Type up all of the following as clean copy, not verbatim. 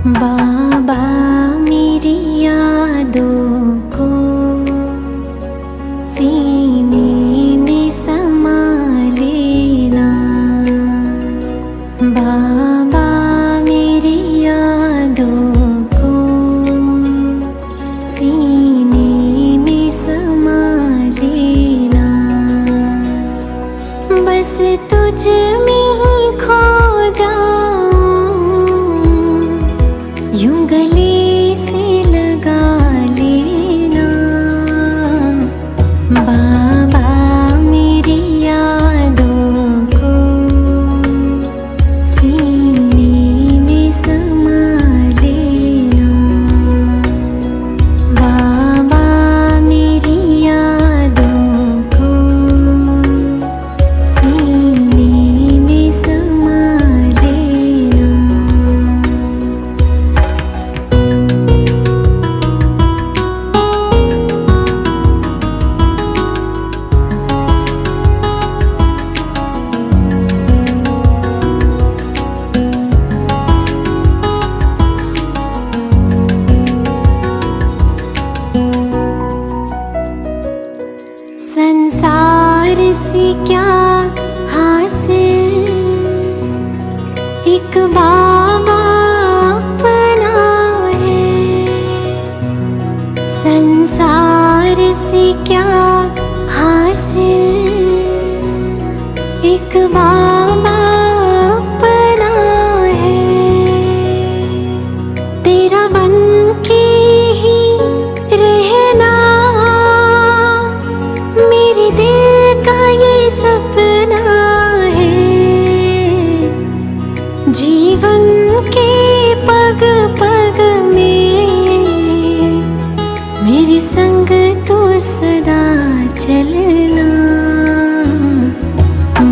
बाबा मेरी यादों को सीने में समा लेना। बाबा मेरी यादों को सीने में समा लेना। बस तुझ में ही खो जाऊं, यूं गले से लगा लेना। बाबा मेरी यादों को सीने में समा लेना। बाबा मेरी यादों को सीने में समा लेना। संसार से क्या हासिल, एक बाबा अपना है। संसार से क्या हासिल, एक बाबा अपना है। तेरा बन के ही रहना मेरे दिल का ये सपना है। जीवन के पग पग में मेरे संग तो सदा चलना।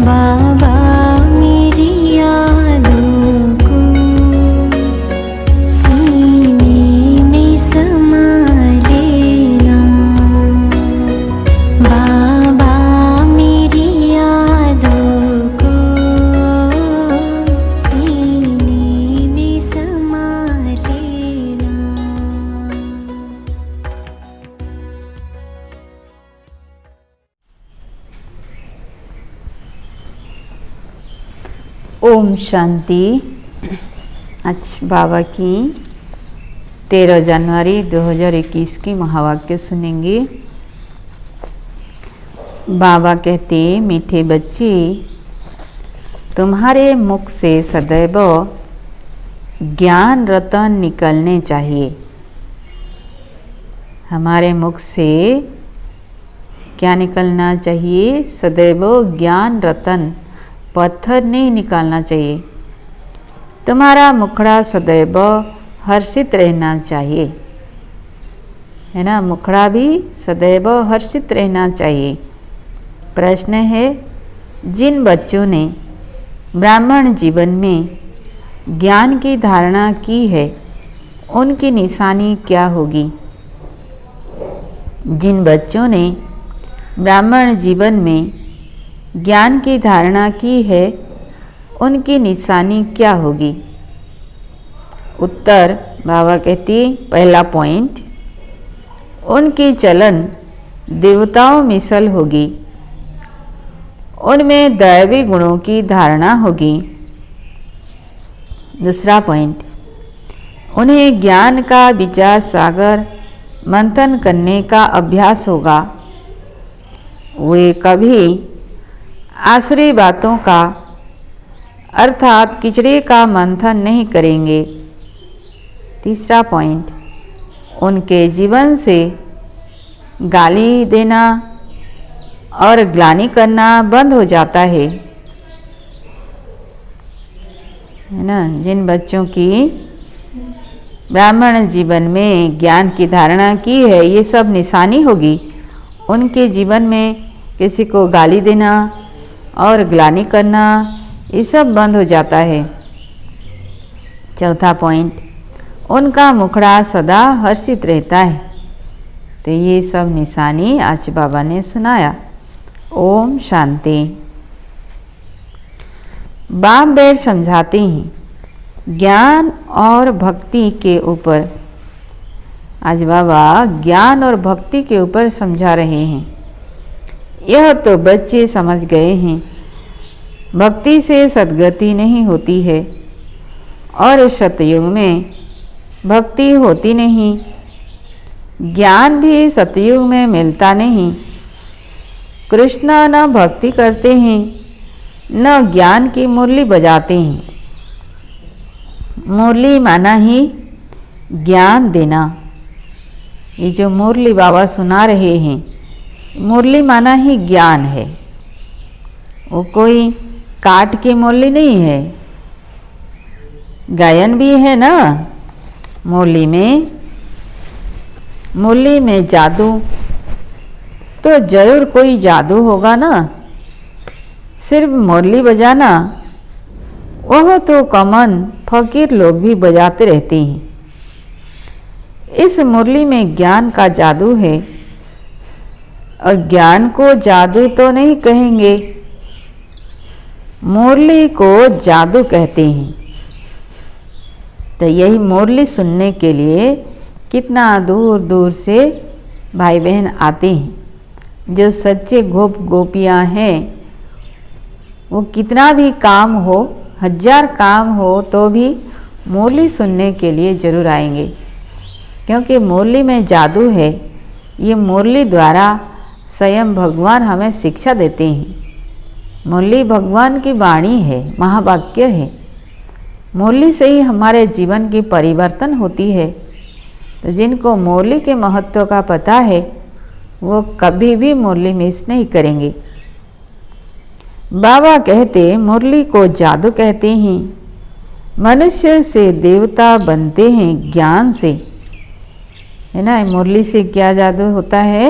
बाबा मेरी यादों को सीने में समा लेना। बाबा मेरी यादों को सीने में समा लेना। ओम शांति। आज बाबा की 13 जनवरी 2021 की महावाक्य सुनेंगे। बाबा कहते, मीठे बच्चे, तुम्हारे मुख से सदैव ज्ञान रतन निकलने चाहिए। हमारे मुख से क्या निकलना चाहिए? सदैव ज्ञान रतन, पत्थर नहीं निकालना चाहिए। तुम्हारा मुखड़ा सदैव हर्षित रहना चाहिए, है ना। मुखड़ा भी सदैव हर्षित रहना चाहिए। प्रश्न है, जिन बच्चों ने ब्राह्मण जीवन में ज्ञान की धारणा की है, उनकी निशानी क्या होगी? जिन बच्चों ने ब्राह्मण जीवन में ज्ञान की धारणा की है, उनकी निशानी क्या होगी? उत्तर बाबा कहती, पहला पॉइंट, उनकी चलन देवताओं मिसल होगी, उनमें दैवी गुणों की धारणा होगी। दूसरा पॉइंट, उन्हें ज्ञान का विचार सागर मंथन करने का अभ्यास होगा। वे कभी आसुरी बातों का अर्थात किचड़े का मंथन नहीं करेंगे। तीसरा पॉइंट, उनके जीवन से गाली देना और ग्लानि करना बंद हो जाता है ना। जिन बच्चों की ब्राह्मण जीवन में ज्ञान की धारणा की है, ये सब निशानी होगी, उनके जीवन में किसी को गाली देना और ग्लानि करना ये सब बंद हो जाता है। चौथा पॉइंट, उनका मुखड़ा सदा हर्षित रहता है। तो ये सब निशानी आज बाबा ने सुनाया। ओम शांति। बाप बैठ समझाते हैं ज्ञान और भक्ति के ऊपर। आज बाबा ज्ञान और भक्ति के ऊपर समझा रहे हैं। यह तो बच्चे समझ गए हैं, भक्ति से सद्गति नहीं होती है और सतयुग में भक्ति होती नहीं, ज्ञान भी सतयुग में मिलता नहीं। कृष्ण न भक्ति करते हैं न ज्ञान की मुरली बजाते हैं। मुरली माना ही ज्ञान देना। ये जो मुरली बाबा सुना रहे हैं, मुरली माना ही ज्ञान है। वो कोई काट की मुरली नहीं है। गायन भी है ना मुरली में जादू, तो जरूर कोई जादू होगा ना। सिर्फ मुरली बजाना वह तो कॉमन फकीर लोग भी बजाते रहते हैं। इस मुरली में ज्ञान का जादू है और ज्ञान को जादू तो नहीं कहेंगे, मुरली को जादू कहते हैं। तो यही मुरली सुनने के लिए कितना दूर दूर से भाई बहन आते हैं। जो सच्चे गोप गोपियाँ हैं, वो कितना भी काम हो, 1000 काम हो तो भी मुरली सुनने के लिए जरूर आएंगे, क्योंकि मुरली में जादू है। ये मुरली द्वारा स्वयं भगवान हमें शिक्षा देते हैं। मुरली भगवान की वाणी है, महावाक्य है। मुरली से ही हमारे जीवन की परिवर्तन होती है। तो जिनको मुरली के महत्व का पता है, वो कभी भी मुरली मिस नहीं करेंगे। बाबा कहते मुरली को जादू कहते हैं। मनुष्य से देवता बनते हैं ज्ञान से, है ना। मुरली से क्या जादू होता है?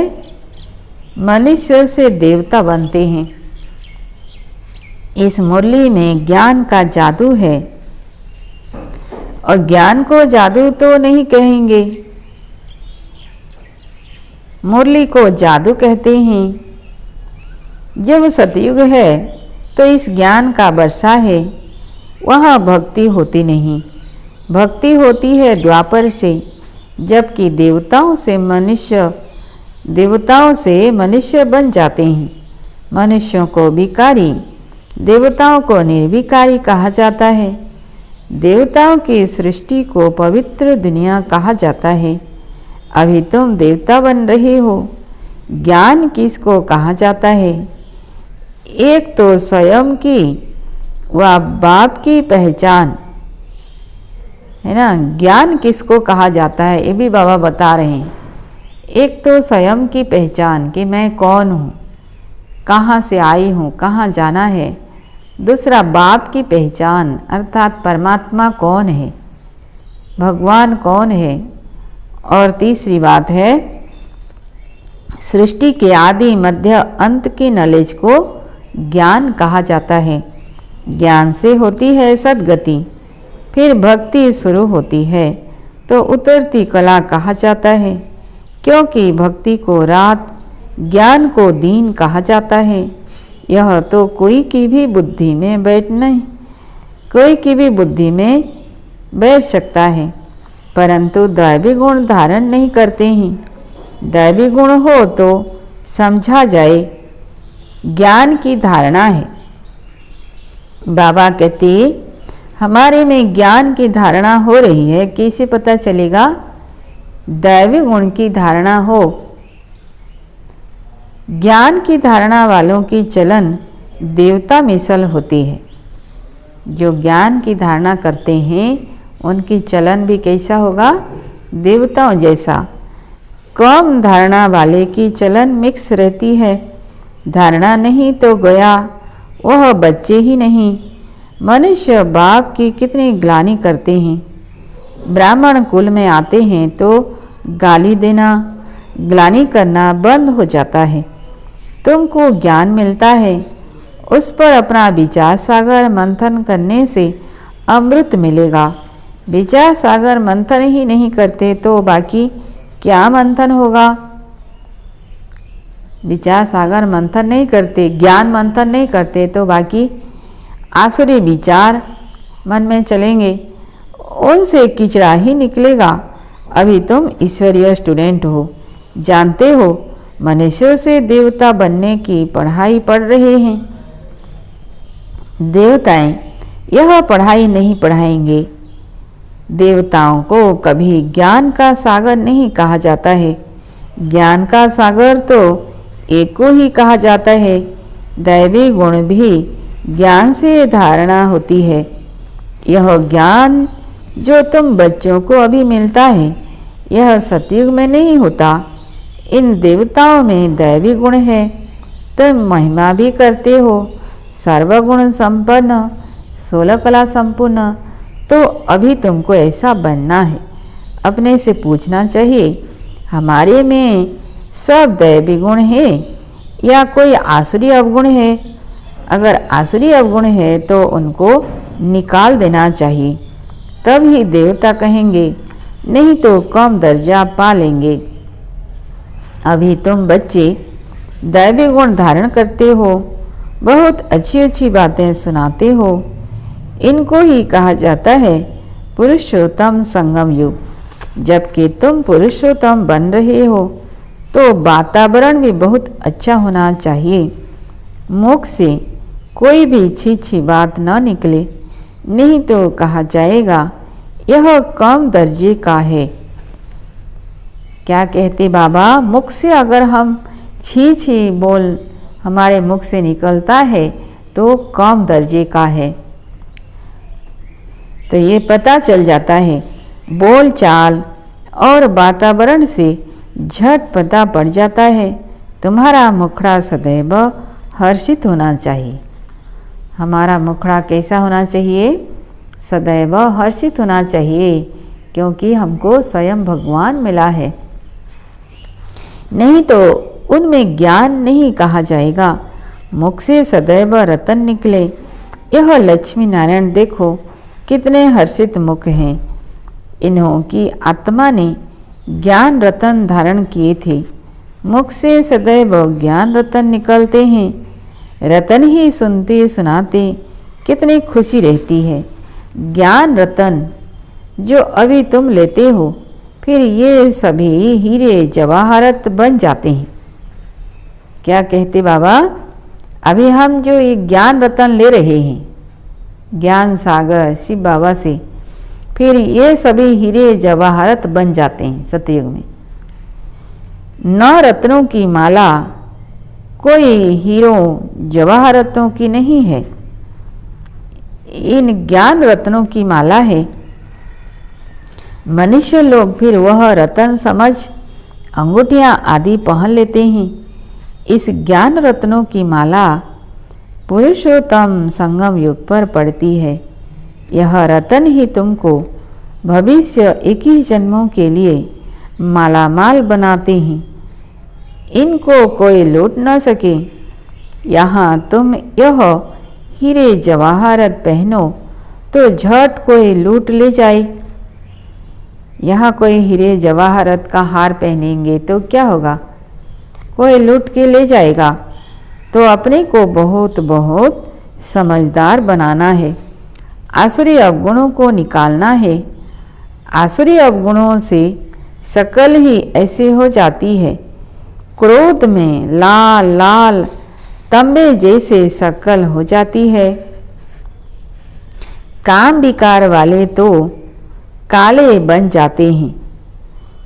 मनुष्य से देवता बनते हैं। इस मुरली में ज्ञान का जादू है और ज्ञान को जादू तो नहीं कहेंगे, मुरली को जादू कहते हैं। जब सतयुग है तो इस ज्ञान का वर्षा है, वहाँ भक्ति होती नहीं। भक्ति होती है द्वापर से, जबकि देवताओं से मनुष्य बन जाते हैं। मनुष्यों को विकारी, देवताओं को निर्विकारी कहा जाता है। देवताओं की सृष्टि को पवित्र दुनिया कहा जाता है। अभी तुम देवता बन रहे हो। ज्ञान किसको कहा जाता है? एक तो स्वयं की व बाप की पहचान, है ना। ज्ञान किसको कहा जाता है ये भी बाबा बता रहे हैं। एक तो स्वयं की पहचान कि मैं कौन हूँ, कहाँ से आई हूँ, कहाँ जाना है। दूसरा बाप की पहचान, अर्थात परमात्मा कौन है, भगवान कौन है। और तीसरी बात है सृष्टि के आदि मध्य अंत की नॉलेज को ज्ञान कहा जाता है। ज्ञान से होती है सद्गति, फिर भक्ति शुरू होती है तो उतरती कला कहा जाता है, क्योंकि भक्ति को रात, ज्ञान को दिन कहा जाता है। यह तो कोई की भी बुद्धि में बैठ सकता है, परंतु दैवी गुण धारण नहीं करते हैं। दैवी गुण हो तो समझा जाए ज्ञान की धारणा है। बाबा कहते हमारे में ज्ञान की धारणा हो रही है, कैसे पता चलेगा? दैवी गुण की धारणा हो। ज्ञान की धारणा वालों की चलन देवता मिसल होती है। जो ज्ञान की धारणा करते हैं उनकी चलन भी कैसा होगा? देवताओं जैसा। कम धारणा वाले की चलन मिक्स रहती है, धारणा नहीं तो गया वह बच्चे ही नहीं। मनुष्य बाप की कितनी ग्लानि करते हैं। ब्राह्मण कुल में आते हैं तो गाली देना, ग्लानि करना बंद हो जाता है। तुमको ज्ञान मिलता है, उस पर अपना विचार सागर मंथन करने से अमृत मिलेगा। विचार सागर मंथन ही नहीं करते तो बाकी क्या मंथन होगा। विचार सागर मंथन नहीं करते, ज्ञान मंथन नहीं करते तो बाकी आसुरी विचार मन में चलेंगे, उनसे किचड़ा ही निकलेगा। अभी तुम ईश्वरीय स्टूडेंट हो, जानते हो मनुष्यों से देवता बनने की पढ़ाई पढ़ रहे हैं। देवताएं यह पढ़ाई नहीं पढ़ाएंगे। देवताओं को कभी ज्ञान का सागर नहीं कहा जाता है। ज्ञान का सागर तो एक को ही कहा जाता है। दैवी गुण भी ज्ञान से धारणा होती है। यह ज्ञान जो तुम बच्चों को अभी मिलता है, यह सतयुग में नहीं होता। इन देवताओं में दैवी गुण है। तुम महिमा भी करते हो, सर्वगुण संपन्न, 16 कला संपूर्ण। तो अभी तुमको ऐसा बनना है। अपने से पूछना चाहिए, हमारे में सब दैवी गुण है या कोई आसुरी अवगुण है। अगर आसुरी अवगुण है तो उनको निकाल देना चाहिए, तब ही देवता कहेंगे, नहीं तो कम दर्जा पा लेंगे। अभी तुम बच्चे दैवी गुण धारण करते हो, बहुत अच्छी अच्छी बातें सुनाते हो। इनको ही कहा जाता है पुरुषोत्तम संगम युग। जबकि तुम पुरुषोत्तम बन रहे हो तो वातावरण भी बहुत अच्छा होना चाहिए। मुख से कोई भी छी बात न निकले, नहीं तो कहा जाएगा यह कम दर्जे का है। क्या कहते बाबा, मुख से अगर हम छी बोल हमारे मुख से निकलता है तो कम दर्जे का है। तो ये पता चल जाता है, बोल चाल और वातावरण से झट पता पड़ जाता है। तुम्हारा मुखड़ा सदैव हर्षित होना चाहिए। हमारा मुखड़ा कैसा होना चाहिए? सदैव हर्षित होना चाहिए, क्योंकि हमको स्वयं भगवान मिला है। नहीं तो उनमें ज्ञान नहीं कहा जाएगा। मुख से सदैव रतन निकले। यह लक्ष्मी नारायण देखो कितने हर्षित मुख हैं। इन्हों की आत्मा ने ज्ञान रतन धारण किए थे। मुख से सदैव ज्ञान रतन निकलते हैं। रतन ही सुनते सुनाते कितनी खुशी रहती है। ज्ञान रतन जो अभी तुम लेते हो, फिर ये सभी हीरे जवाहरत बन जाते हैं। क्या कहते बाबा? अभी हम जो ये ज्ञान रतन ले रहे हैं, ज्ञान सागर शिव बाबा से, फिर ये सभी हीरे जवाहरत बन जाते हैं सतयुग में। 9 रत्नों की माला कोई हीरों जवाहरतों की नहीं है, इन ज्ञान रत्नों की माला है। मनुष्य लोग फिर वह रतन समझ अंगूठियां आदि पहन लेते हैं। इस ज्ञान रत्नों की माला पुरुषोत्तम संगम युग पर पड़ती है। यह रतन ही तुमको भविष्य 21 जन्मों के लिए मालामाल बनाते हैं। इनको कोई लूट न सके। यहाँ तुम यह हीरे जवाहरत पहनो तो झट कोई लूट ले जाए। यहाँ कोई हीरे जवाहरत का हार पहनेंगे तो क्या होगा? कोई लूट के ले जाएगा। तो अपने को बहुत बहुत समझदार बनाना है। आसुरी अवगुणों को निकालना है। आसुरी अवगुणों से शकल ही ऐसे हो जाती है। क्रोध में लाल लाल तंबे जैसे शकल हो जाती है। काम विकार वाले तो काले बन जाते हैं।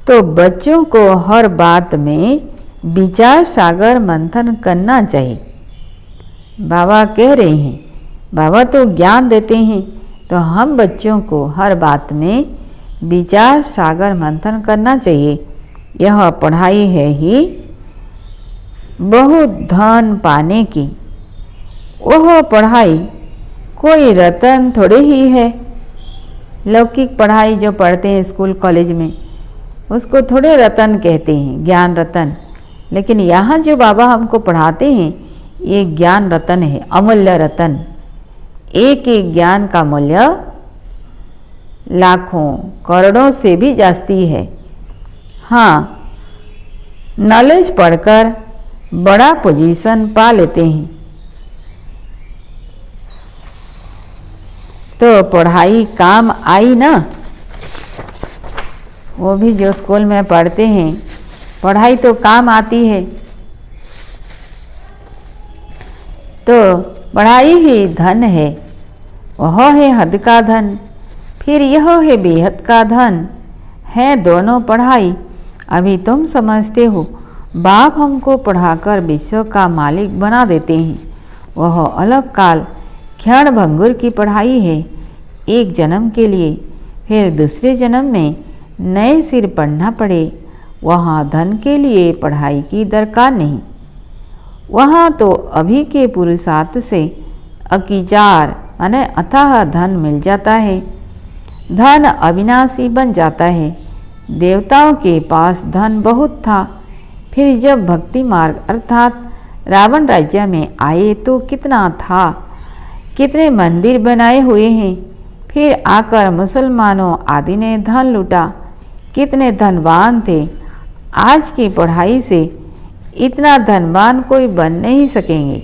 तो बच्चों को हर बात में विचार सागर मंथन करना चाहिए। बाबा कह रहे हैं, बाबा तो ज्ञान देते हैं, तो हम बच्चों को हर बात में विचार सागर मंथन करना चाहिए। यह पढ़ाई है ही बहुत धन पाने की। वह पढ़ाई कोई रतन थोड़े ही है। लौकिक पढ़ाई जो पढ़ते हैं स्कूल कॉलेज में, उसको थोड़े रतन कहते हैं, ज्ञान रतन। लेकिन यहाँ जो बाबा हमको पढ़ाते हैं ये ज्ञान रतन है, अमूल्य रतन। एक एक ज्ञान का मूल्य लाखों करोड़ों से भी जास्ती है। हाँ, नॉलेज पढ़कर बड़ा पोजीशन पा लेते हैं, तो पढ़ाई काम आई ना। वो भी जो स्कूल में पढ़ते हैं, पढ़ाई तो काम आती है। तो पढ़ाई ही धन है, वह है हद का धन, फिर यह है बेहद का धन। है दोनों पढ़ाई। अभी तुम समझते हो बाप हमको पढ़ाकर विश्व का मालिक बना देते हैं। वह अलग काल क्षण भंगुर की पढ़ाई है, एक जन्म के लिए, फिर दूसरे जन्म में नए सिर पढ़ना पड़े। वहाँ धन के लिए पढ़ाई की दरकार नहीं। वहाँ तो अभी के पुरुषार्थ से अकीचार माने अथाह धन मिल जाता है। धन अविनाशी बन जाता है। देवताओं के पास धन बहुत था, फिर जब भक्ति मार्ग अर्थात रावण राज्य में आए तो कितना था, कितने मंदिर बनाए हुए हैं। फिर आकर मुसलमानों आदि ने धन लूटा, कितने धनवान थे। आज की पढ़ाई से इतना धनवान कोई बन नहीं सकेंगे।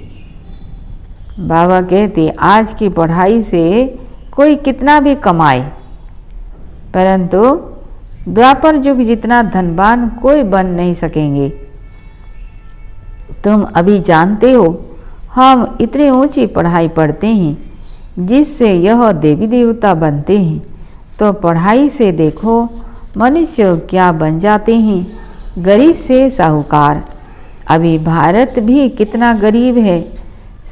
बाबा कहते आज की पढ़ाई से कोई कितना भी कमाए, परंतु द्वापर युग जितना धनवान कोई बन नहीं सकेंगे। तुम अभी जानते हो हम इतनी ऊंची पढ़ाई पढ़ते हैं जिससे यह देवी देवता बनते हैं, तो पढ़ाई से देखो मनुष्य क्या बन जाते हैं, गरीब से साहूकार। अभी भारत भी कितना गरीब है।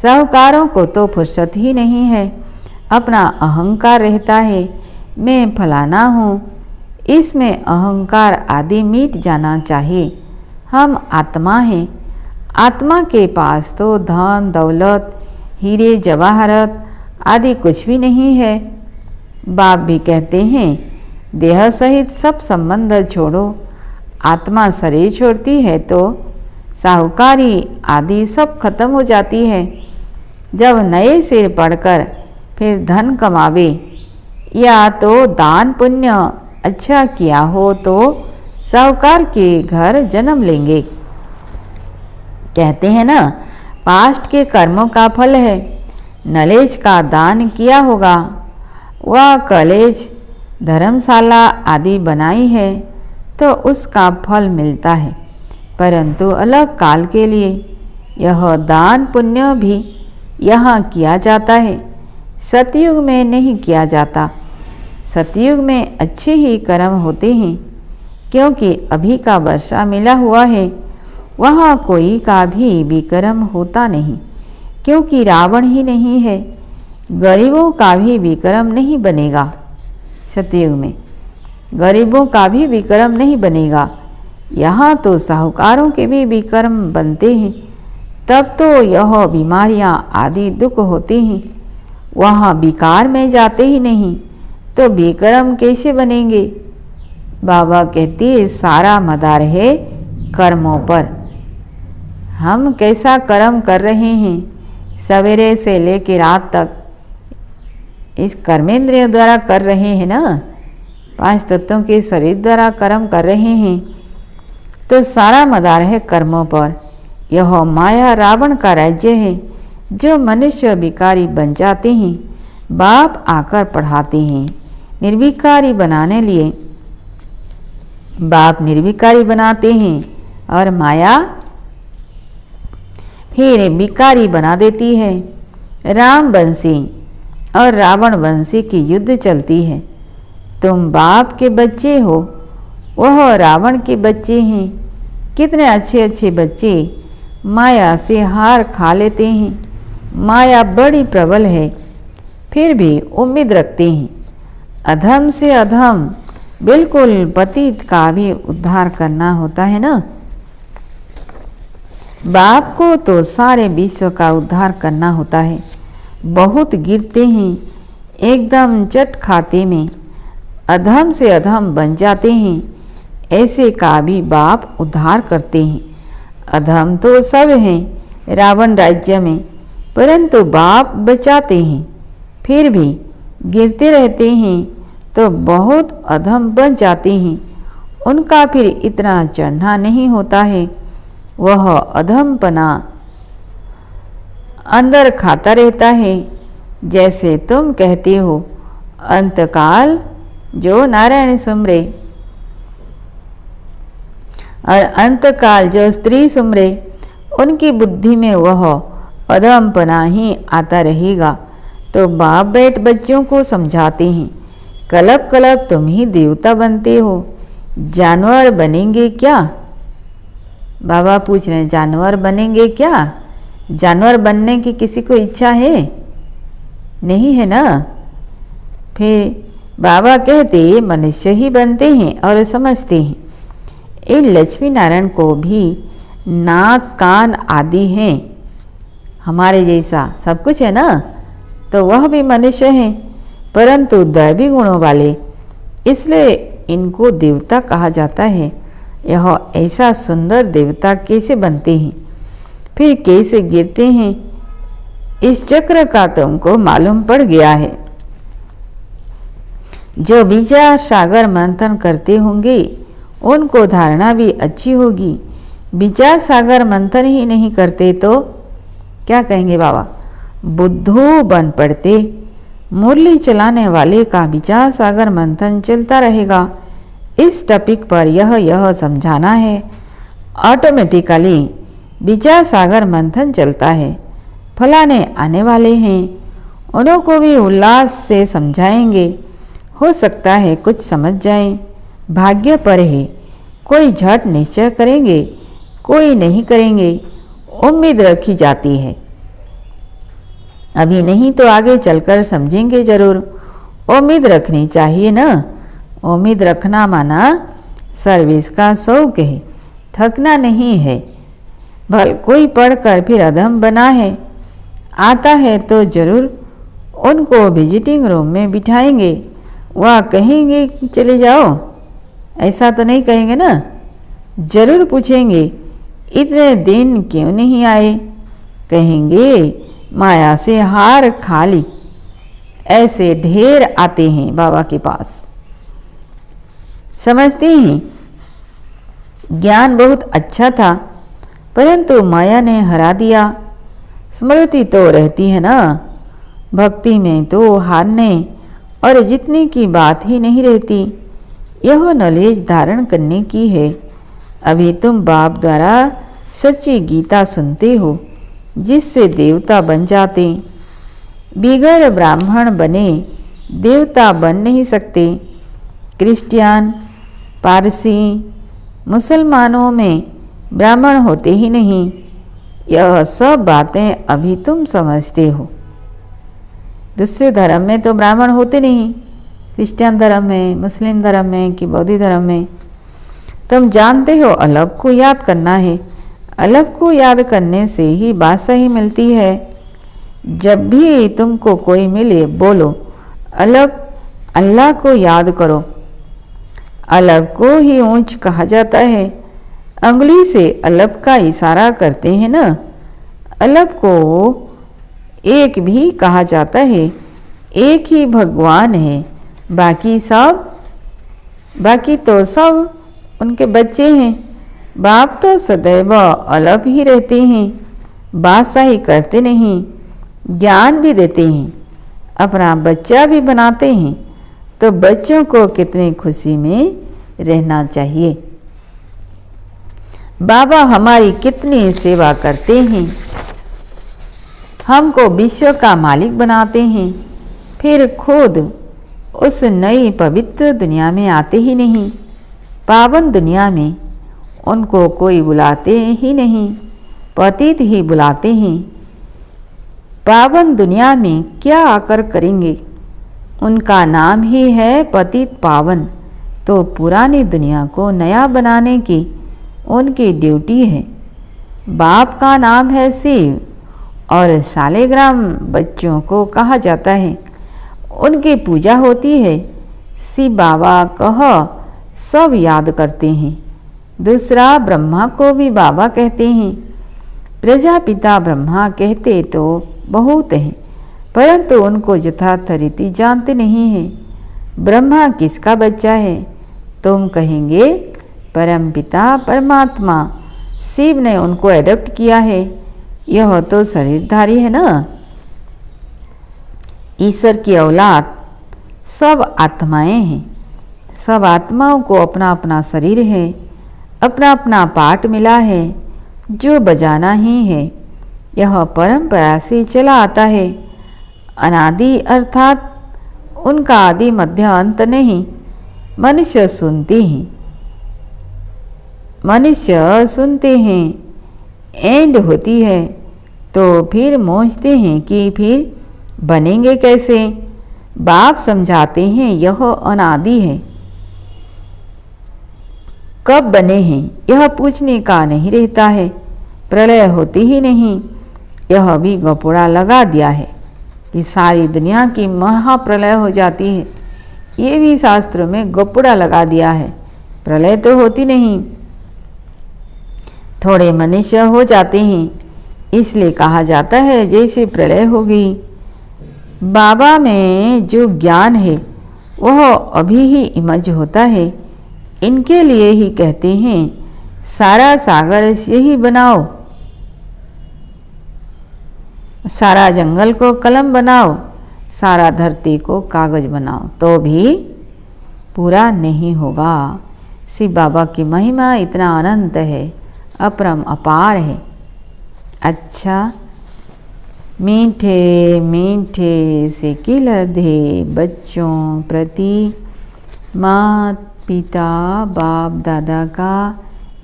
साहूकारों को तो फुर्सत ही नहीं है, अपना अहंकार रहता है, मैं फलाना हूँ। इसमें अहंकार आदि मिट जाना चाहिए। हम आत्मा हैं। आत्मा के पास तो धन दौलत हीरे जवाहरत आदि कुछ भी नहीं है। बाप भी कहते हैं देह सहित सब संबंध छोड़ो। आत्मा शरीर छोड़ती है तो साहूकारी आदि सब खत्म हो जाती है। जब नए से पढ़कर फिर धन कमावे, या तो दान पुण्य अच्छा किया हो तो साहूकार के घर जन्म लेंगे। कहते हैं ना, पास्ट के कर्मों का फल है। नॉलेज का दान किया होगा, वह कॉलेज धर्मशाला आदि बनाई है तो उसका फल मिलता है, परंतु अलग काल के लिए। यह दान पुण्य भी यहाँ किया जाता है, सतयुग में नहीं किया जाता। सतयुग में अच्छे ही कर्म होते हैं, क्योंकि अभी का वर्षा मिला हुआ है। वहाँ कोई का भी विक्रम होता नहीं, क्योंकि रावण ही नहीं है। गरीबों का भी विक्रम नहीं बनेगा। सतयुग में गरीबों का भी विक्रम नहीं बनेगा। यहाँ तो साहूकारों के भी विक्रम बनते हैं, तब तो यह बीमारियाँ आदि दुख होते हैं। वहाँ विकार में जाते ही नहीं तो विक्रम कैसे बनेंगे। बाबा कहते हैं सारा मदार है कर्मों पर। हम कैसा कर्म कर रहे हैं, सवेरे से लेकर रात तक इस कर्मेंद्रिय द्वारा कर रहे हैं ना, 5 तत्वों के शरीर द्वारा कर्म कर रहे हैं, तो सारा मदार है कर्मों पर। यह माया रावण का राज्य है, जो मनुष्य विकारी बन जाते हैं। बाप आकर पढ़ाते हैं निर्विकारी बनाने लिए। बाप निर्विकारी बनाते हैं और माया फिर विकारी बना देती है। राम वंशी और रावण वंशी की युद्ध चलती है। तुम बाप के बच्चे हो, वह रावण के बच्चे हैं। कितने अच्छे अच्छे बच्चे माया से हार खा लेते हैं। माया बड़ी प्रबल है, फिर भी उम्मीद रखते हैं। अधम से अधम बिल्कुल पतित का भी उद्धार करना होता है ना। बाप को तो सारे विश्व का उद्धार करना होता है। बहुत गिरते हैं, एकदम चट खाते में अधम से अधम बन जाते हैं। ऐसे का भी बाप उद्धार करते हैं। अधम तो सब हैं रावण राज्य में, परंतु बाप बचाते हैं। फिर भी गिरते रहते हैं तो बहुत अधम बन जाते हैं। उनका फिर इतना चढ़ना नहीं होता है। वह अधमपना अंदर खाता रहता है। जैसे तुम कहते हो, अंतकाल जो नारायण सुमरे और अंतकाल जो स्त्री सुमरे, उनकी बुद्धि में वह अधमपना ही आता रहेगा। तो बाप बैठ बच्चों को समझाते हैं, कलप कलप तुम ही देवता बनते हो, जानवर बनेंगे क्या? बाबा पूछ रहे हैं, जानवर बनेंगे क्या? जानवर बनने की किसी को इच्छा है? नहीं है ना। फिर बाबा कहते मनुष्य ही बनते हैं और समझते हैं। इन लक्ष्मी नारायण को भी नाक कान आदि हैं, हमारे जैसा सब कुछ है ना, तो वह भी मनुष्य हैं, परंतु दैवी गुणों वाले, इसलिए इनको देवता कहा जाता है। यह ऐसा सुंदर देवता कैसे बनते हैं, फिर कैसे गिरते हैं, इस चक्र का तुमको मालूम पड़ गया है। जो विचार सागर मंथन करते होंगे उनको धारणा भी अच्छी होगी। विचार सागर मंथन ही नहीं करते तो क्या कहेंगे बाबा? बुद्धू बन पड़ते। मुरली चलाने वाले का विचार सागर मंथन चलता रहेगा। इस टॉपिक पर यह समझाना है। ऑटोमेटिकली विचार सागर मंथन चलता है। फलाने आने वाले हैं, उनको भी उल्लास से समझाएंगे। हो सकता है कुछ समझ जाएं, भाग्य पर है। कोई झट निश्चय करेंगे, कोई नहीं करेंगे, उम्मीद रखी जाती है। अभी नहीं तो आगे चलकर समझेंगे जरूर। उम्मीद रखनी चाहिए ना। उम्मीद रखना माना सर्विस का शौक है, थकना नहीं है। भल कोई पढ़कर फिर अधम बना है, आता है तो जरूर उनको विजिटिंग रूम में बिठाएंगे। वह कहेंगे चले जाओ, ऐसा तो नहीं कहेंगे ना। जरूर पूछेंगे इतने दिन क्यों नहीं आए? कहेंगे माया से हार खा ली। ऐसे ढेर आते हैं बाबा के पास। समझते हैं ज्ञान बहुत अच्छा था, परंतु माया ने हरा दिया। स्मृति तो रहती है ना, भक्ति में तो हारने और जीतने की बात ही नहीं रहती। यह नॉलेज धारण करने की है। अभी तुम बाप द्वारा सच्ची गीता सुनते हो, जिससे देवता बन जाते। बिगैर ब्राह्मण बने देवता बन नहीं सकते। क्रिश्चियन, पारसी, मुसलमानों में ब्राह्मण होते ही नहीं। यह सब बातें अभी तुम समझते हो। दूसरे धर्म में तो ब्राह्मण होते नहीं, क्रिश्चियन धर्म में, मुस्लिम धर्म में कि बौद्ध धर्म में। तुम जानते हो अलग को याद करना है। अलग को याद करने से ही बात सही मिलती है। जब भी तुमको कोई मिले बोलो अलग, अल्लाह को याद करो। अलग को ही ऊंच कहा जाता है। अंगुली से अलग का इशारा करते हैं ना। अलग को एक भी कहा जाता है। एक ही भगवान है, बाकी तो सब उनके बच्चे हैं। बाप तो सदैव अलग ही रहते हैं, बादशाही करते नहीं, ज्ञान भी देते हैं, अपना बच्चा भी बनाते हैं। तो बच्चों को कितनी खुशी में रहना चाहिए। बाबा हमारी कितनी सेवा करते हैं, हमको विश्व का मालिक बनाते हैं, फिर खुद उस नई पवित्र दुनिया में आते ही नहीं। पावन दुनिया में उनको कोई बुलाते ही नहीं, पतित ही बुलाते हैं। पावन दुनिया में क्या आकर करेंगे? उनका नाम ही है पतित पावन। तो पुरानी दुनिया को नया बनाने की उनकी ड्यूटी है। बाप का नाम है शिव और शालिग्राम बच्चों को कहा जाता है। उनकी पूजा होती है। शिव बाबा कह सब याद करते हैं। दूसरा, ब्रह्मा को भी बाबा कहते हैं। प्रजापिता ब्रह्मा कहते तो बहुत हैं, परंतु उनको यथार्थ रीति जानते नहीं हैं। ब्रह्मा किसका बच्चा है? तुम कहेंगे परमपिता परमात्मा। शिव ने उनको एडॉप्ट किया है। यह तो शरीरधारी है ना। ईश्वर की औलाद सब आत्माएं हैं। सब आत्माओं को अपना अपना शरीर है, अपना अपना पार्ट मिला है जो बजाना ही है। यह परंपरा से चला आता है। अनादि अर्थात उनका आदि मध्य अंत नहीं। मनुष्य सुनते हैं एंड होती है तो फिर सोचते हैं कि फिर बनेंगे कैसे। बाप समझाते हैं यह अनादि है। कब बने हैं यह पूछने का नहीं रहता है। प्रलय होती ही नहीं। यह भी गपोड़ा लगा दिया है कि सारी दुनिया की महाप्रलय हो जाती है। ये भी शास्त्रों में गपोड़ा लगा दिया है। प्रलय तो होती नहीं, थोड़े मनुष्य हो जाते हैं, इसलिए कहा जाता है जैसे प्रलय होगी। बाबा में जो ज्ञान है वह अभी ही इमर्ज होता है। इनके लिए ही कहते हैं सारा सागर से ही बनाओ, सारा जंगल को कलम बनाओ, सारा धरती को कागज बनाओ, तो भी पूरा नहीं होगा। शिव बाबा की महिमा इतना अनंत है, अपरम अपार है। अच्छा, मीठे मीठे से खिलते बच्चों प्रति माता पिता बाप दादा का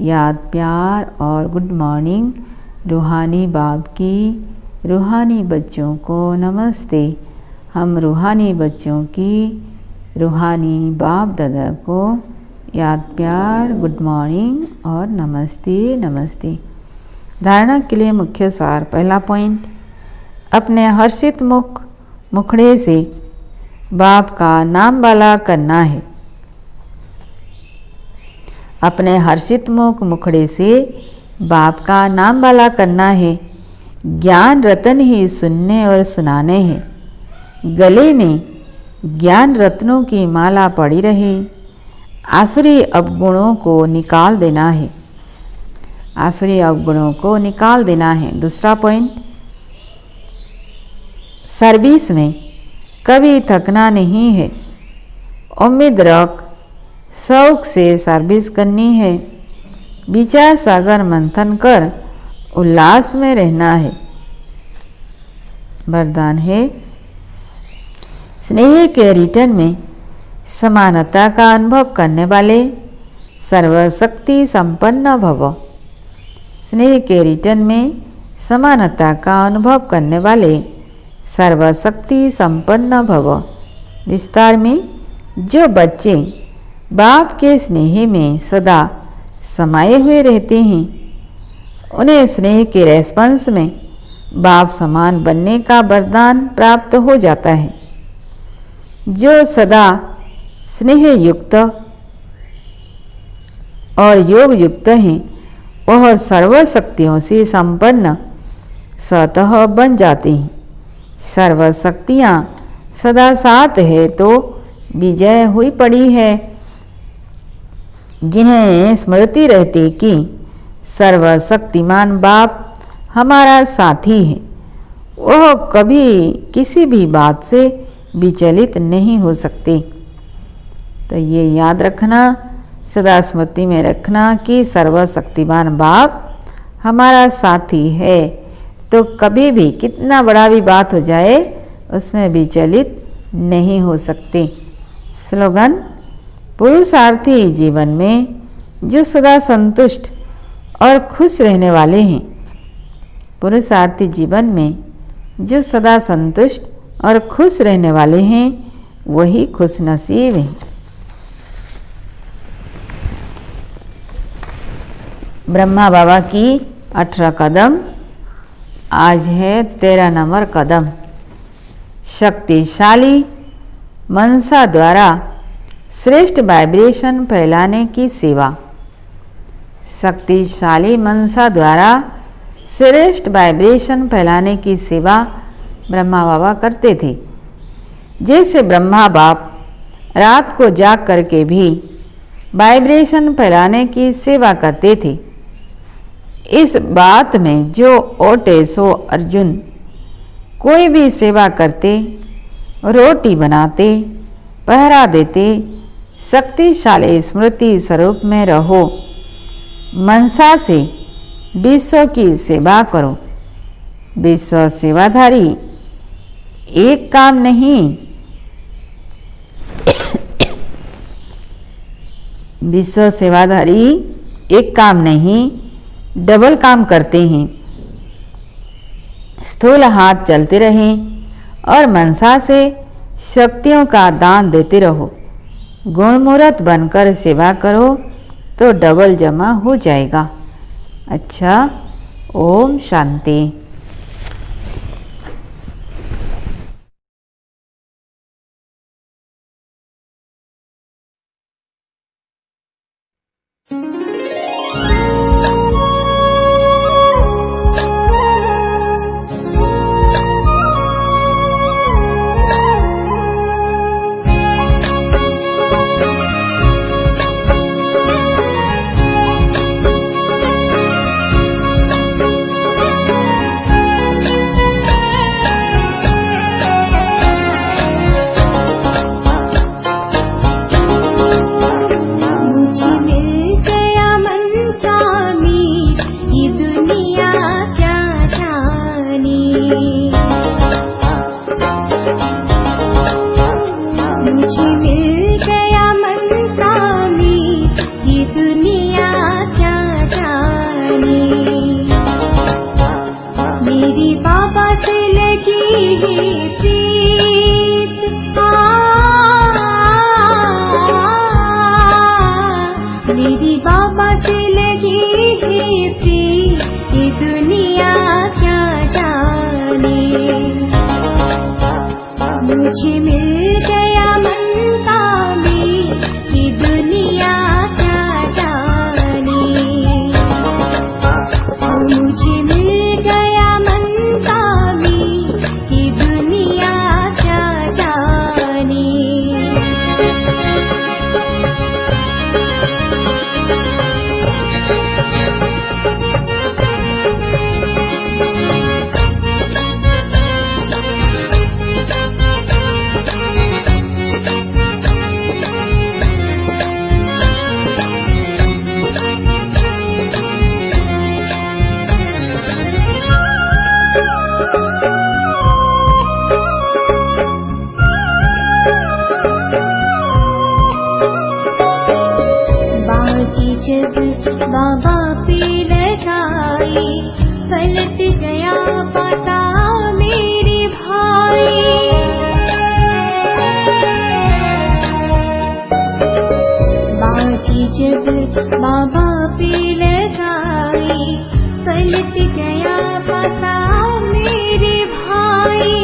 याद प्यार और गुड मॉर्निंग। रूहानी बाप की रूहानी बच्चों को नमस्ते। हम रूहानी बच्चों की रूहानी बाप दादा को याद प्यार गुड मॉर्निंग और नमस्ते नमस्ते। धारणा के लिए मुख्य सार। पहला पॉइंट, अपने हर्षित मुखड़े से बाप का नाम वाला करना है। अपने हर्षित मुखड़े से बाप का नाम वाला करना है। ज्ञान रतन ही सुनने और सुनाने हैं। गले में ज्ञान रत्नों की माला पड़ी रहे। आसुरी अवगुणों को निकाल देना है। आसुरी अवगुणों को निकाल देना है। दूसरा पॉइंट, सर्विस में कभी थकना नहीं है। उम्मीद रख शौक से सर्विस करनी है। विचार सागर मंथन कर उल्लास में रहना है। वरदान है, स्नेह के रिटर्न में समानता का अनुभव करने वाले सर्वशक्ति संपन्न भव। स्नेह के रिटर्न में समानता का अनुभव करने वाले सर्वशक्ति संपन्न भव। विस्तार में, जो बच्चे बाप के स्नेह में सदा समाये हुए रहते हैं उन्हें स्नेह के रेस्पॉन्स में बाप समान बनने का वरदान प्राप्त हो जाता है। जो सदा स्नेह युक्त और योग युक्त हैं वह सर्वशक्तियों से संपन्न स्वतः बन जाते हैं। सर्वशक्तियाँ सदा साथ है तो विजय हुई पड़ी है। जिन्हें स्मृति रहती कि सर्वशक्तिमान बाप हमारा साथी है, वह कभी किसी भी बात से विचलित नहीं हो सकते। तो ये याद रखना, सदा स्मृति में रखना कि सर्वशक्तिमान बाप हमारा साथी है, तो कभी भी कितना बड़ा भी बात हो जाए उसमें विचलित नहीं हो सकते। स्लोगन, पुरुषार्थी जीवन में जो सदा संतुष्ट और खुश रहने वाले हैं। पुरुषार्थी जीवन में जो सदा संतुष्ट और खुश रहने वाले हैं वही खुश नसीब हैं। ब्रह्मा बाबा की 18 कदम, आज है 13 नंबर कदम। शक्तिशाली मनसा द्वारा श्रेष्ठ वाइब्रेशन फैलाने की सेवा। शक्तिशाली मनसा द्वारा श्रेष्ठ वाइब्रेशन फैलाने की सेवा ब्रह्मा बाबा करते थे। जैसे ब्रह्मा बाप रात को जाग करके भी वाइब्रेशन फैलाने की सेवा करते थे। इस बात में जो ओटे सो अर्जुन, कोई भी सेवा करते, रोटी बनाते, पहरा देते, शक्तिशाली स्मृति स्वरूप में रहो, मनसा से विश्व की सेवा करो। विश्व सेवाधारी एक काम नहीं, विश्व सेवाधारी एक काम नहीं, डबल काम करते हैं। स्थूल हाथ चलते रहें और मनसा से शक्तियों का दान देते रहो। गुणमूर्त बनकर सेवा करो तो डबल जमा हो जाएगा। अच्छा, ओम शांति। पलट गया पता मेरे भाई।